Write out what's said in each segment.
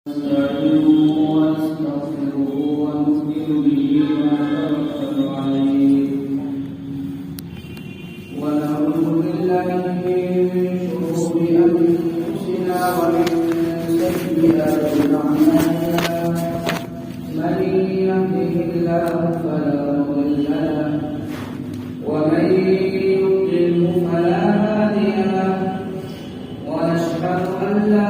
نستعينه ونستغفره ونؤمن به ونتوكل عليه ونعوذ بالله من شرور أنفسنا ومن سيئات أعمالنا من يهده الله فلا مضل له ومن يضلل فلا هادي له ونشهد أن لا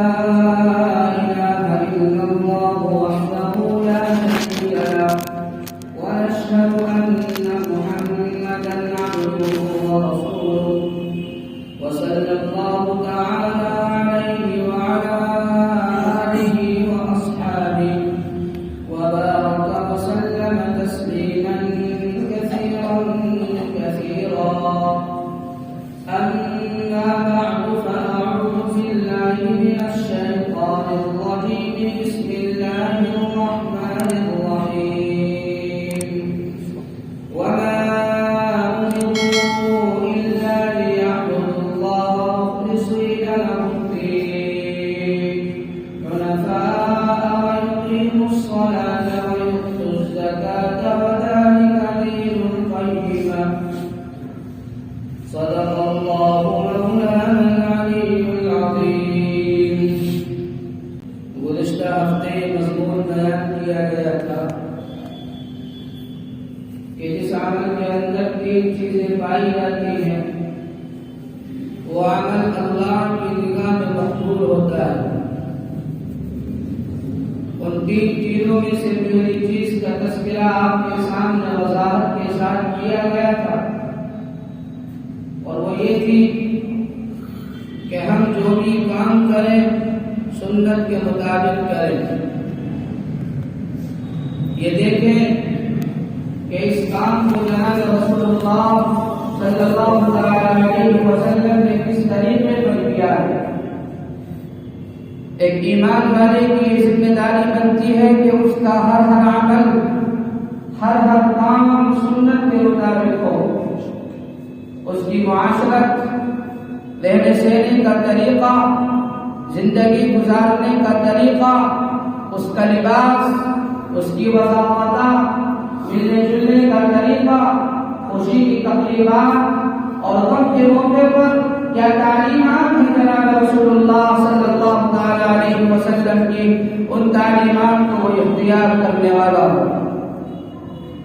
سنت کے مطابق کریں۔ یہ دیکھیں کہ اس کام کو جناب رسول اللہ صلی اللہ علیہ وسلم نے کس طریقے پر کیا ہے۔ ایک ایمان والے کی ذمہ داری بنتی ہے کہ اس کا ہر عمل ہر کام سنت کے مطابق ہو۔ اس کی معاشرت، رہنے سہنے کا طریقہ، زندگی گزارنے کا طریقہ، اس کا لباس، اس کی وضاحت، ملنے جلنے کا طریقہ، خوشی کی تقریبات اور غم کے موقع پر کیا تعلیمات ہیں جناب رسول اللہ صلی اللہ علیہ وسلم کی، ان تعلیمات کو وہ اختیار کرنے والا ہو۔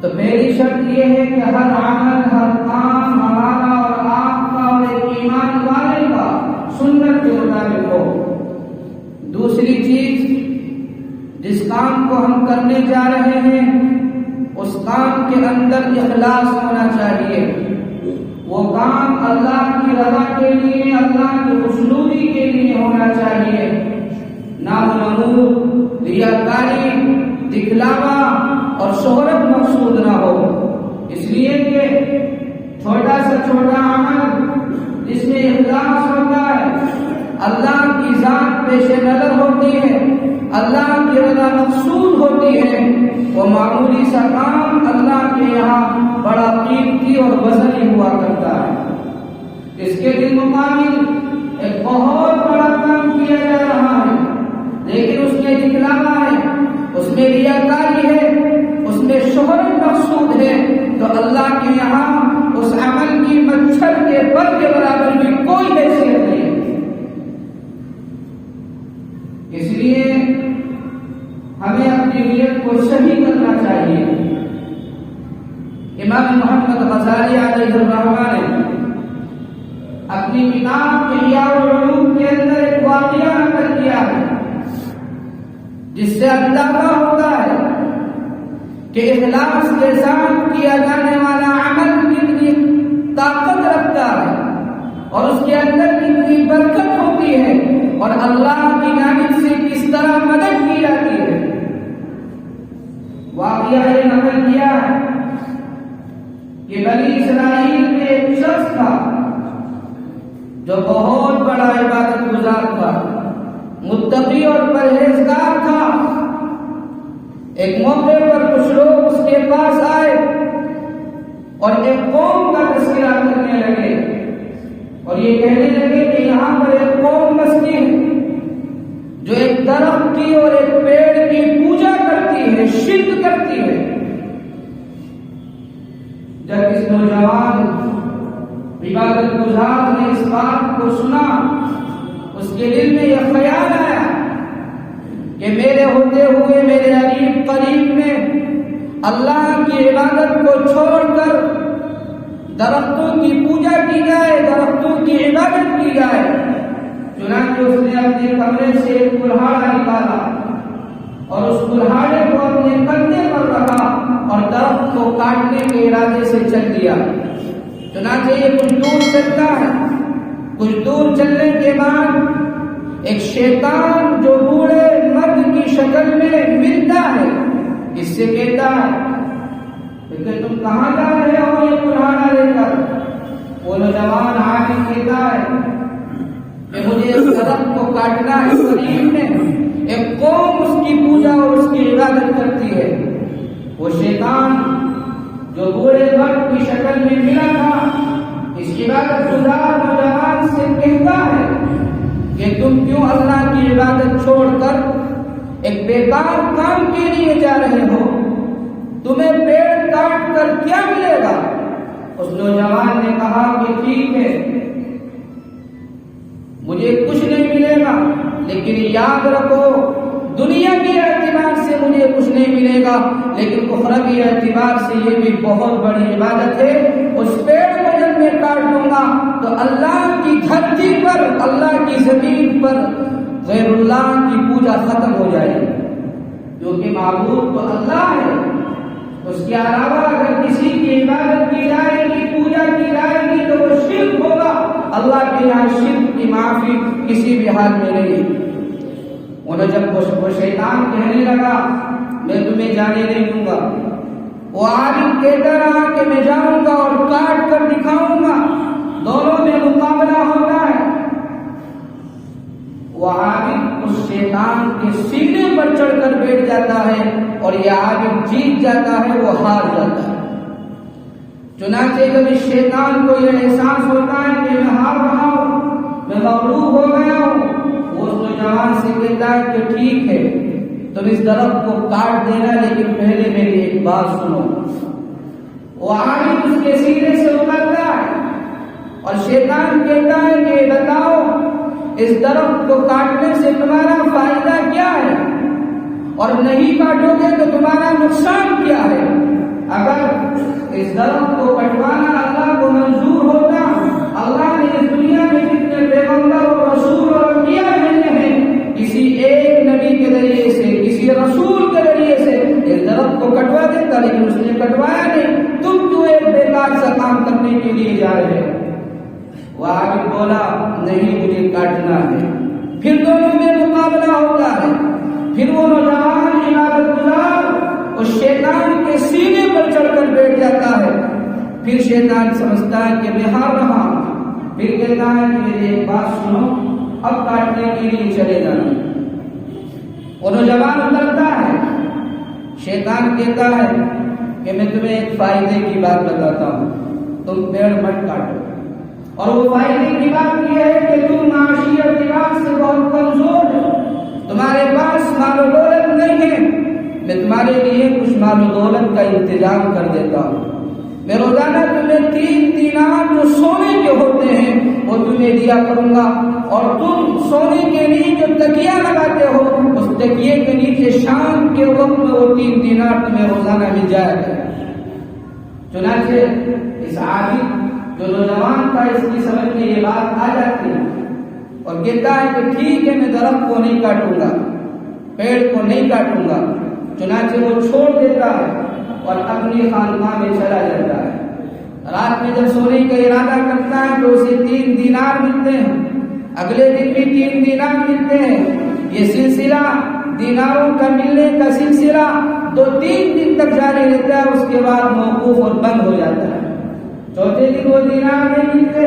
تو میری شرط یہ ہے کہ ہر عمل، ہر کام ہمارا اور آپ کا اور ایک ایمان والے کا سنت کے مطابق ہو۔ دوسری چیز، جس کام کو ہم کرنے جا رہے ہیں اس کام کے اندر اخلاص ہونا چاہیے۔ وہ کام اللہ کی رضا کے لیے، اللہ کی خوشنودی کے لیے ہونا چاہیے، نام نمود، ریاکاری، دکھلاوا اور شہرت مقصود نہ ہو۔ اس لیے کہ چھوٹا سے چھوٹا عمل جس میں اخلاص ہوتا ہے، اللہ کی ذات پیش نظر ہوتی ہے، اللہ کی رضا مقصود ہوتی ہے، وہ معمولی سا کام اللہ کے یہاں بڑا قیمتی اور وزنی ہوا کرتا ہے۔ اس کے بالمقابل ایک بہت بڑا کام کیا جا رہا ہے، لیکن اس میں دکھلاوا ہے، اس میں ریاکاری ہے، اس میں شہرت مقصود ہے، تو اللہ کے یہاں اس عمل کی مچھر کے پر کے برابر بھی کوئی حیثیت نہیں۔ اس لیے ہمیں اپنی نیت کو صحیح کرنا چاہیے۔ امام محمد غزالی علیہ الرحمہ نے اپنی کتاب احیاء العلوم کے اندر ایک واقعہ نقل کیا ہے، جس سے اندازہ ہوتا ہے کہ اخلاص کے ساتھ کیا جانے والا عمل کتنی طاقت رکھتا ہے اور اس کے اندر کتنی برکت ہوتی ہے اور اللہ کی جانب سے کس طرح مدد کی جاتی ہے۔ واقعہ یہ نقل کیا ہے کہ بنی اسرائیل میں ایک شخص تھا جو بہت بڑا عبادت گزار تھا، متقی اور پرہیزگار تھا۔ ایک موقع پر کچھ لوگ اس کے پاس آئے اور ایک قوم کا تذکرہ کرنے لگے اور یہ کہنے لگے کہ یہاں پر ایک قوم بستی ہے جو ایک درخت کی اور ایک عبادت گزار نے اس بات کو سنا، اس کے دل میں یہ خیال آیا کہ میرے ہوتے ہوئے میرے قریب میں اللہ کی عبادت کو چھوڑ کر درختوں کی پوجا کی جائے، درختوں کی عبادت کی جائے۔ چنانچہ اس نے اپنے کمرے سے ایک کلہاڑا نکالا اور اس کلہاڑے کو اپنے کندھے پر رکھا اور درخت کو کاٹنے کے ارادے سے چل دیا۔ چنانچہ یہ کچھ دور چلتا ہے، کچھ دور چلنے کے بعد ایک شیطان جو بوڑھے مرد کی شکل میں ملتا ہے، اس سے کہتا ہے کہ تم کہاں جا رہے ہو یہ کلہاڑا لے کر؟ وہ نوجوان عالم کہتا ہے کہ مجھے اس درخت کو کاٹنا ہے، قریب میں ایک قوم اس کی پوجا اور اس کی عبادت کرتی ہے۔ وہ شیطان جو بوڑھے مرد کی شکل میں ملا تھا اس عبادت گزار نوجوان سے کہتا ہے کہ تم کیوں اللہ کی عبادت چھوڑ کر ایک بیکار کام کے لیے جا رہے ہو؟ تمہیں پیڑ کاٹ کر کیا ملے گا؟ اس نوجوان نے کہا کہ ٹھیک ہے، مجھے کچھ نہیں ملے گا، لیکن یاد رکھو دنیا کے اعتبار سے مجھے کچھ نہیں ملے گا، لیکن اخروی اعتبار سے یہ بھی بہت بڑی عبادت ہے۔ اس پیڑ کو جب میں کاٹ دوں گا تو اللہ کی دھرتی پر، اللہ کی زمین پر غیر اللہ کی پوجا ختم ہو جائے گی، کیونکہ معبود تو اللہ ہے۔ اس کے علاوہ اگر کسی کی عبادت کی جائے گی، پوجا کی جائے گی تو وہ شرک ہوگا۔ اللہ کے یہاں شرک کی معافی کسی بھی حال میں نہیں۔ انہیں جب وہ شیطان کہنے لگا میں تمہیں جانے نہیں دوں گا، وہ عالم کہتا رہا کہ میں جاؤں گا اور کاٹ کر دکھاؤں گا، دونوں میں مقابلہ ہوتا ہے۔ وہ عالم اس شیطان کے سینے پر چڑھ کر بیٹھ جاتا ہے اور یہ عالم جیت جاتا ہے، وہ ہار جاتا ہے۔ چنانچہ جب اس شیطان کو یہ احساس ہوتا ہے کہ میں ہار رہا ہوں، میں مغلوب ہو گیا ہوں، وہ اس نوجوان سے کہتا ہے کہ ٹھیک ہے تم اس درخت کو کاٹ دینا، لیکن پہلے میری ایک بات سنو۔ وہ عالم اس کے سینے سے اترتا ہے اور شیطان کہتا ہے کہ بتاؤ اس درخت کو کاٹنے سے تمہارا فائدہ کیا ہے، اور نہیں کاٹو گے تو تمہارا نقصان کیا ہے؟ اگر اس درخت کو کٹوانا اللہ کو منظور ہوتا، اللہ نے اس دنیا میں جتنے پیغمبر اور رسول اور انبیاء بھیجے ہیں، کسی ایک نبی کے ذریعے سے، کسی رسول کے ذریعے سے اس درخت کو کٹوا دیتا، لیکن اس نے کٹوایا نہیں۔ تم کیوں ایک بیکار سا کام کرنے کے لیے جا رہے ہو؟ وہ آگے بولا نہیں مجھے کاٹنا ہے۔ پھر دونوں میں مقابلہ ہوتا ہے، پھر وہ نوجوان عبادت گزار اس شیطان کے سینے پر چڑھ کر بیٹھ جاتا ہے۔ پھر شیطان سمجھتا ہے کہ میں ہار رہا ہوں، پھر کہتا ہے کہ میری ایک بات سنو، اب کاٹنے کے لیے چلے جانا۔ وہ نوجوان اترتا ہے، شیطان کہتا ہے کہ میں تمہیں ایک فائدے کی بات بتاتا ہوں، تم پیڑ مت کاٹو، اور وہ فائدے کی بات یہ ہے کہ تم معاشی اعتبار سے بہت کمزور ہو، تمہارے پاس مال و دولت نہیں ہے، میں تمہارے لیے کچھ مال و دولت کا انتظام کر دیتا ہوں۔ میں روزانہ تمہیں 3 دینار جو سونے کے ہوتے ہیں وہ تمہیں دیا کروں گا، اور تم سونے کے لیے جو تکیہ لگاتے ہو اس تکیے کے نیچے شام کے وقت میں وہ 3 دینار تمہیں روزانہ مل جائے گا۔ چنانچہ اس عابد جو نوجوان تھا اس کی سمجھ میں یہ بات آ جاتی ہے اور کہتا ہے کہ ٹھیک ہے میں درخت کو نہیں کاٹوں گا، پیڑ کو نہیں کاٹوں گا۔ چنانچہ وہ چھوڑ دیتا ہے اور اپنی خانقاہ میں چلا جاتا ہے۔ رات میں جب سونے کا ارادہ کرتا ہے تو اسے 3 دینار ملتے ہیں، اگلے دن بھی 3 دینار ملتے ہیں۔ یہ سلسلہ دیناروں کا ملنے کا سلسلہ 2-3 دن تک جاری رہتا ہے، اس کے بعد موقوف اور بند ہو جاتا ہے۔ چوتھے دن وہ دینار نہیں ملتے،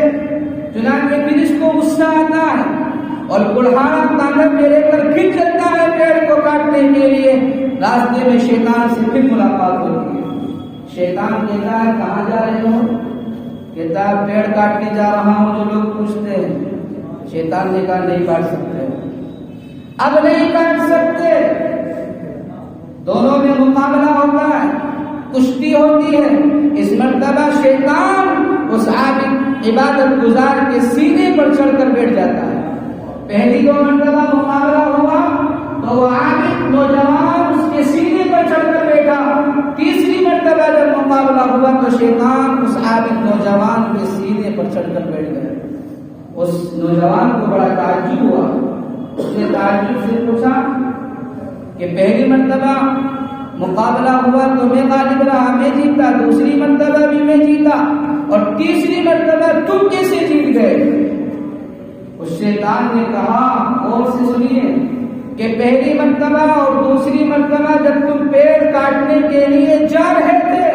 چنانچہ پھر اس کو غصہ آتا ہے اور کلہاڑا کاندھے پہ لے کر پھر چلتا ہے پیڑ کو کاٹنے کے لیے۔ راستے میں شیطان سے پھر ملاقات ہوتی ہے۔ شیطان کہتا ہے کہاں جا رہے ہو؟ کہتا ہے پیڑ کاٹنے جا رہا ہوں، جو لوگ پوچھتے ہیں۔ شیطان نے کہا نہیں کاٹ سکتے، اب نہیں کاٹ سکتے۔ دونوں میں مقابلہ ہوتا ہے، کشتی ہوتی ہے۔ اس مرتبہ شیطان اس عابد عبادت گزار کے سینے پر چڑھ کر بیٹھ جاتا ہے۔ پہلی 2 مرتبہ مقابلہ ہوا تو وہ عابد نوجوان اس کے سینے پر چڑھ کر بیٹھا، تیسری مرتبہ جب مقابلہ ہوا تو شیطان اس عابد نوجوان کے سینے پر چڑھ کر بیٹھ گیا۔ اس نوجوان کو بڑا تعجب ہوا، اس نے تعجب سے پوچھا کہ پہلی مرتبہ مقابلہ ہوا تو میں غالب رہا، میں جیتا، دوسری مرتبہ بھی میں جیتا، اور تیسری مرتبہ تم کیسے جیت گئے؟ اس شیطان نے کہا، اور سے سنیے، کہ پہلی مرتبہ اور دوسری مرتبہ جب تم پیڑ کاٹنے کے لیے جا رہے تھے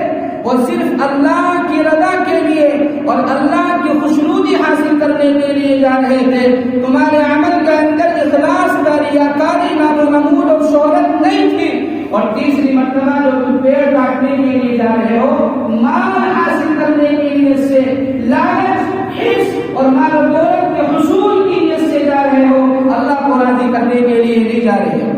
وہ صرف اللہ کی رضا کے لیے اور اللہ کی خوشنودی حاصل کرنے کے لیے جا رہے تھے، تمہارے عمل کے اندر اخلاص، ریاکاری، نام و نمود اور شہرت نہیں تھی، اور تیسری مرتبہ جو تم پیڑ کاٹنے کے لیے جا رہے ہو مال حاصل کرنے کی نیت سے، لالچ، حرص اور مال و دولت کے حصول کی نیت سے جا رہے ہو، اللہ کو راضی کرنے کے لیے نہیں جا رہے ہو۔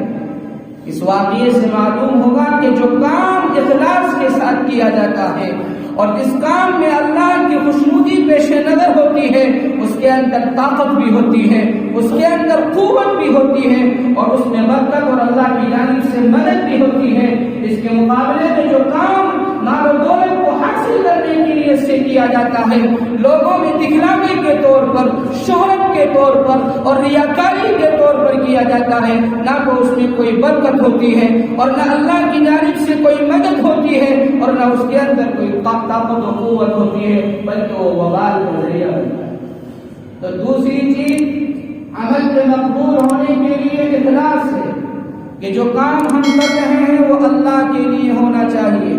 اس واقعے سے معلوم ہوگا کہ جو کام اخلاص کے ساتھ کیا جاتا ہے اور جس کام میں اللہ کی خوشنودی پیش نظر ہوتی ہے اس کے اندر طاقت بھی ہوتی ہے، اس کے اندر قوت بھی ہوتی ہے، اور اس میں برکت اور اللہ کی جانب سے مدد بھی ہوتی ہے۔ اس کے مقابلے میں جو کام مال و دولت کو حاصل کرنے کے لیے سے کیا جاتا ہے، لوگوں میں دکھلاوے کے طور پر، شہرت کے طور پر اور ریاکاری کے طور پر کیا جاتا ہے، نہ تو اس میں کوئی برکت ہوتی ہے اور نہ اللہ کی جانب سے کوئی مدد ہوتی ہے اور نہ اس کے اندر کوئی طاقت و قوت ہوتی ہے، بلکہ وہ وبال کا ذریعہ بنتا ہے۔ تو دوسری چیز عمل کے مقبول ہونے کے لیے اخلاص ہے کہ جو کام ہم کر رہے ہیں وہ اللہ کے لیے ہونا چاہیے،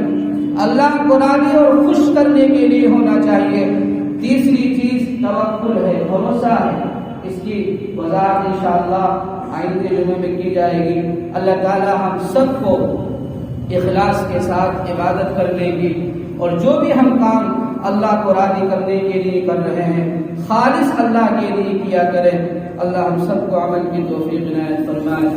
اللہ کو راضی اور خوش کرنے کے لیے ہونا چاہیے۔ تیسری چیز توکل ہے، بھروسہ ہے، اس کی وضاحت انشاءاللہ آئندہ جمعے میں کی جائے گی۔ اللہ تعالی ہم سب کو اخلاص کے ساتھ عبادت کرنے کی اور جو بھی ہم کام اللہ کو راضی کرنے کے لیے کر رہے ہیں خالص اللہ کے لیے کیا کریں۔ اللہ ہم سب کو عمل کی توفیق عنایت فرمائے۔